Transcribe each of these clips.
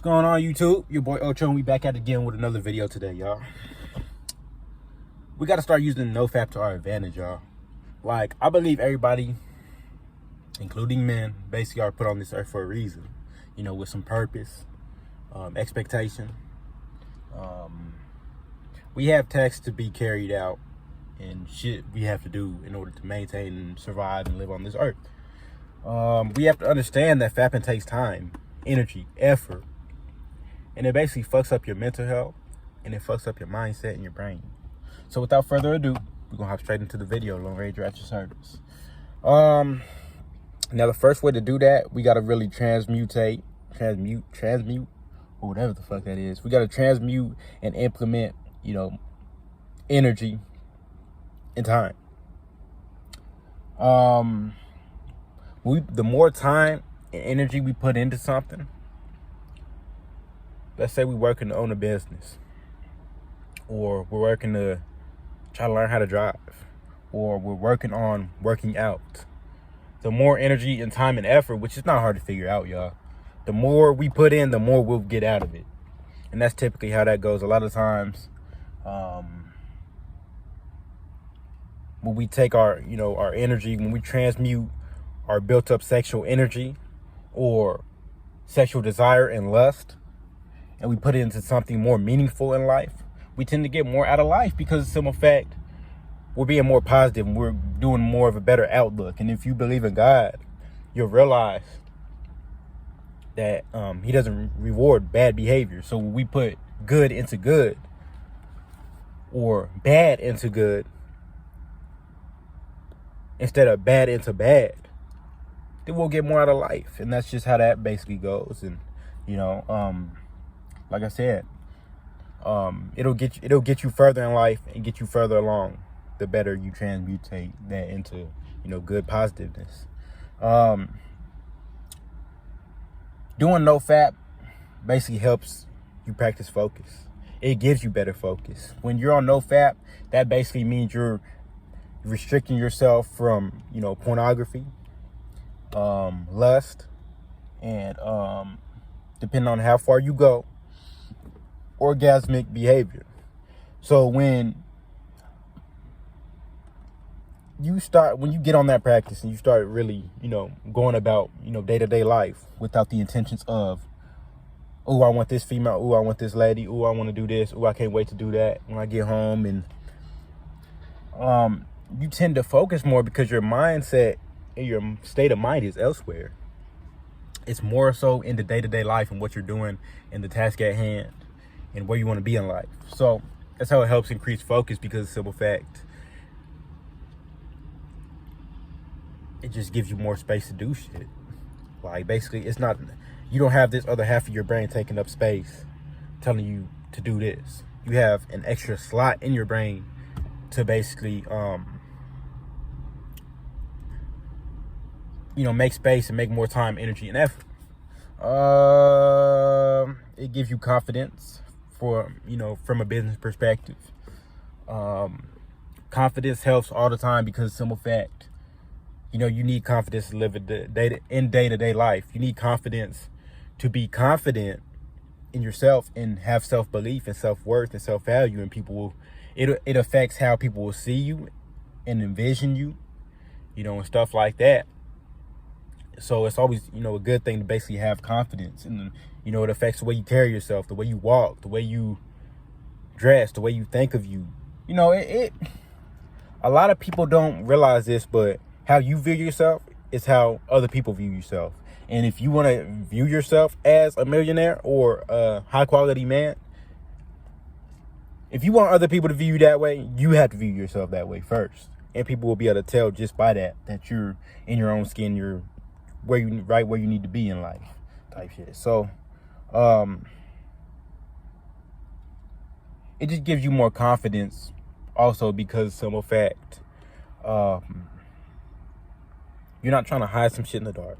Going on YouTube? Your boy Ocho, and we back at it again with another video today, y'all. We got to start using Nofap to our advantage, y'all. Like, I believe everybody, including men, basically are put on this earth for a reason, you know, with some purpose, expectation. We have tasks to be carried out and shit we have to do in order to maintain and survive and live on this earth. We have to understand that fapping takes time, energy, effort, and it basically fucks up your mental health and it fucks up your mindset and your brain. So without further ado, we're gonna hop straight into the video. Lone Ranger at your service. Now the first way to do that, we gotta really transmute, or whatever the fuck that is. We gotta transmute and implement, you know, energy and time. The more time and energy we put into something, let's say we're working to own a business, or we're working to try to learn how to drive, or we're working on working out. The more energy and time and effort, which is not hard to figure out, y'all, the more we put in, the more we'll get out of it. And that's typically how that goes. A lot of times, when we take our energy, when we transmute our built up sexual energy or sexual desire and lust, and we put it into something more meaningful in life, we tend to get more out of life because of the simple fact we're being more positive and we're doing more of a better outlook. And if you believe in God, you'll realize that he doesn't reward bad behavior. So when we put good into good or bad into good instead of bad into bad, then we'll get more out of life. And that's just how that basically goes. And like I said, it'll get you further in life and get you further along the better you transmutate that into good positiveness. Doing Nofap basically helps you practice focus. It gives you better focus. When you're on Nofap, that basically means you're restricting yourself from pornography, lust, and depending on how far you go, orgasmic behavior. So when you get on that practice and you start really going about day-to-day life without the intentions of, oh, I want this female, oh, I want this lady, oh, I want to do this, oh, I can't wait to do that when I get home, and you tend to focus more because your mindset and your state of mind is elsewhere. It's more so in the day-to-day life and what you're doing and the task at hand and where you want to be in life. So that's how it helps increase focus, because of the simple fact it just gives you more space to do shit. Like, basically, it's not, you don't have this other half of your brain taking up space telling you to do this. You have an extra slot in your brain to basically make space and make more time, energy, and effort. It gives you confidence from a business perspective. Confidence helps all the time because simple fact, you need confidence to live in day-to-day life. You need confidence to be confident in yourself and have self-belief and self-worth and self-value, and it affects how people will see you and envision you, and stuff like that. So it's always, a good thing to basically have confidence. And, it affects the way you carry yourself, the way you walk, the way you dress, the way you think of you. A lot of people don't realize this, but how you view yourself is how other people view yourself. And if you want to view yourself as a millionaire or a high quality man, if you want other people to view you that way, you have to view yourself that way first. And people will be able to tell just by that you're in your own skin, you're where you need to be in life, type shit. So it just gives you more confidence also, because simple fact, you're not trying to hide some shit in the dark.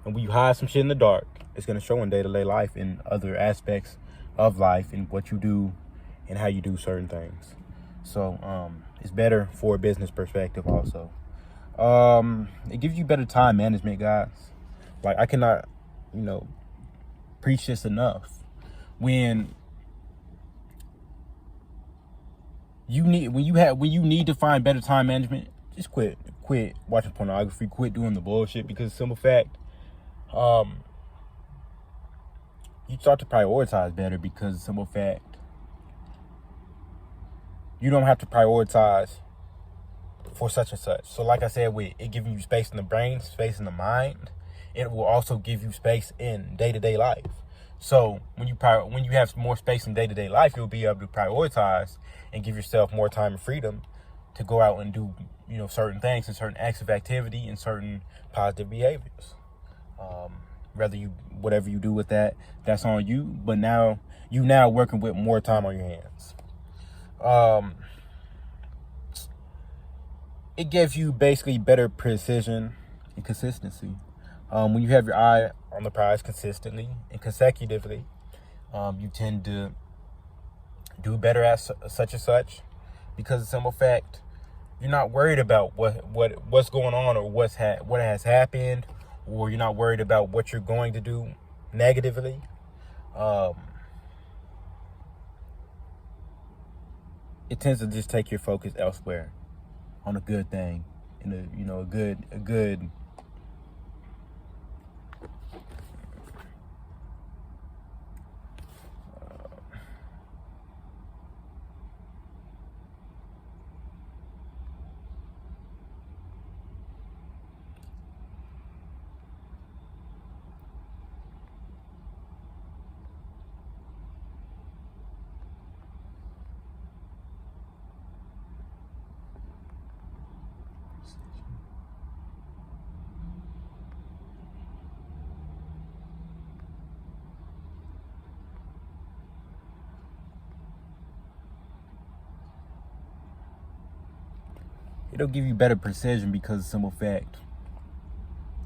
And when you hide some shit in the dark, it's going to show in day-to-day life and other aspects of life and what you do and how you do certain things. So it's better for a business perspective also. It gives you better time management, guys. Like, I cannot, preach this enough. When you need to find better time management, just quit watching pornography, quit doing the bullshit, because simple fact, you start to prioritize better, because simple fact, you don't have to prioritize for such and such. So like I said, with it giving you space in the brain, space in the mind, it will also give you space in day-to-day life. So when you have more space in day-to-day life, you'll be able to prioritize and give yourself more time and freedom to go out and do, certain things and certain acts of activity and certain positive behaviors. Whatever you do with that, that's on you. But now working with more time on your hands. It gives you basically better precision and consistency. When you have your eye on the prize consistently and consecutively, you tend to do better at such and such, because the simple fact, you're not worried about what's going on or what has happened, or you're not worried about what you're going to do negatively. It tends to just take your focus elsewhere on a good thing, and a good it'll give you better precision, because of the simple fact,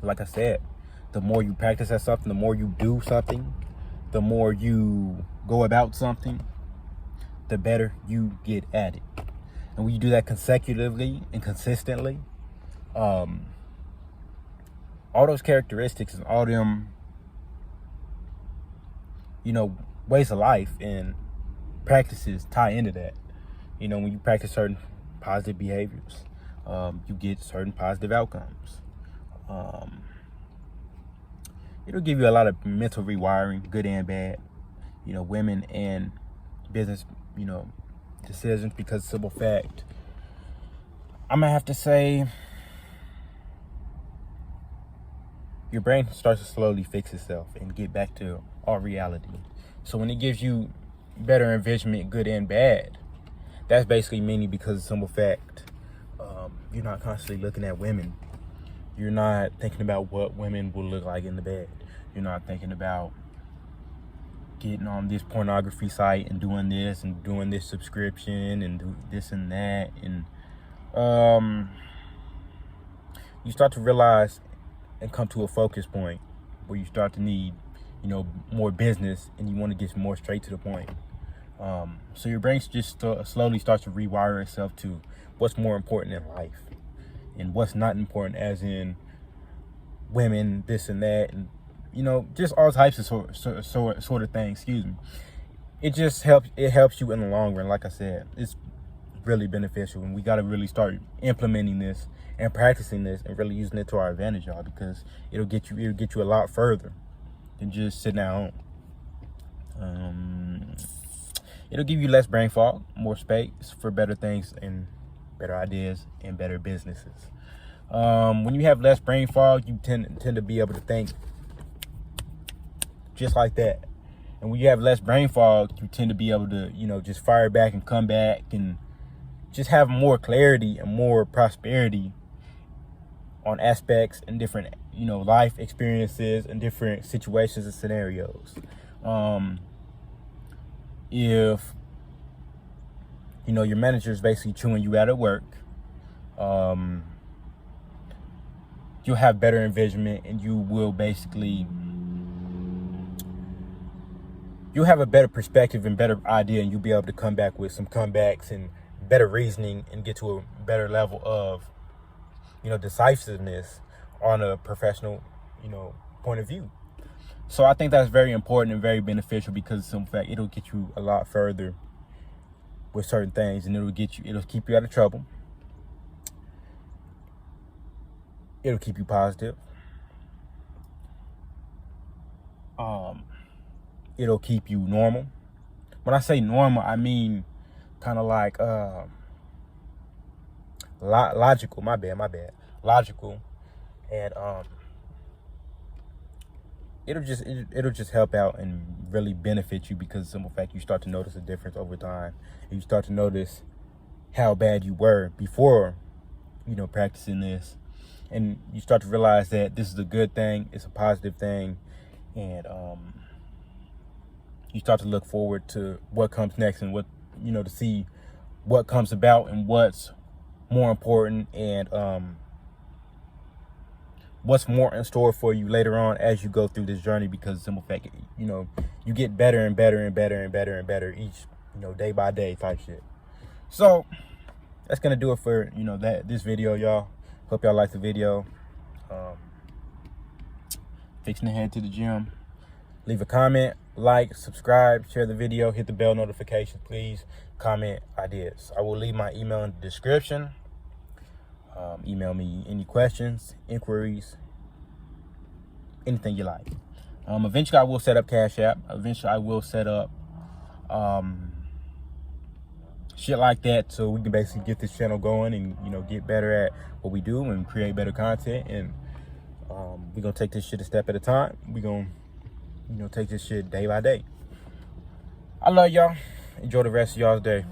like I said, the more you practice at something, the more you do something, the more you go about something, the better you get at it. And when you do that consecutively and consistently, all those characteristics and all them, ways of life and practices tie into that. When you practice certain positive behaviors, you get certain positive outcomes. It'll give you a lot of mental rewiring, good and bad, women and business, decisions, because simple fact, I'm gonna have to say, your brain starts to slowly fix itself and get back to our reality. So when it gives you better envisionment, good and bad, that's basically meaning, because of simple fact, you're not constantly looking at women. You're not thinking about what women will look like in the bed. You're not thinking about getting on this pornography site and doing this subscription and do this and that. And you start to realize and come to a focus point where you start to need, more business, and you want to get more straight to the point. So your brain just slowly starts to rewire itself to what's more important in life and what's not important, as in women, this and that, and just all types of sort of things. Excuse me. It just helps you in the long run. Like I said, it's really beneficial, and we got to really start implementing this and practicing this and really using it to our advantage, y'all, because it'll get you a lot further than just sitting at home. It'll give you less brain fog, more space for better things and better ideas and better businesses. When you have less brain fog, you tend to be able to think just like that. And when you have less brain fog, you tend to be able to, just fire back and come back and just have more clarity and more prosperity on aspects and different, life experiences and different situations and scenarios. If your manager is basically chewing you out at work, you'll have better envisionment, and you'll have a better perspective and better idea, and you'll be able to come back with some comebacks and better reasoning and get to a better level of, decisiveness on a professional, point of view. So I think that's very important and very beneficial, because in fact it'll get you a lot further with certain things, and it'll keep you out of trouble. It'll keep you positive. It'll keep you normal. When I say normal, I mean kind of like logical. My bad. Logical, and it'll just help out and really benefit you, because simple fact, you start to notice a difference over time, and you start to notice how bad you were before, practicing this, and you start to realize that this is a good thing, it's a positive thing, and you start to look forward to what comes next, and what, to see what comes about and what's more important, and what's more in store for you later on as you go through this journey, because simple fact, you get better and better and better and better and better each, day by day type shit. So that's gonna do it for this video, y'all. Hope y'all liked the video. Fixing to head to the gym. Leave a comment, like, subscribe, share the video, hit the bell notifications, please. Comment ideas. I will leave my email in the description. Email me any questions, inquiries, anything you like. Eventually I will set up Cash App. Eventually I will set up shit like that, so we can basically get this channel going and get better at what we do and create better content. And we're gonna take this shit a step at a time. We're gonna take this shit day by day. I love y'all. Enjoy the rest of y'all's day.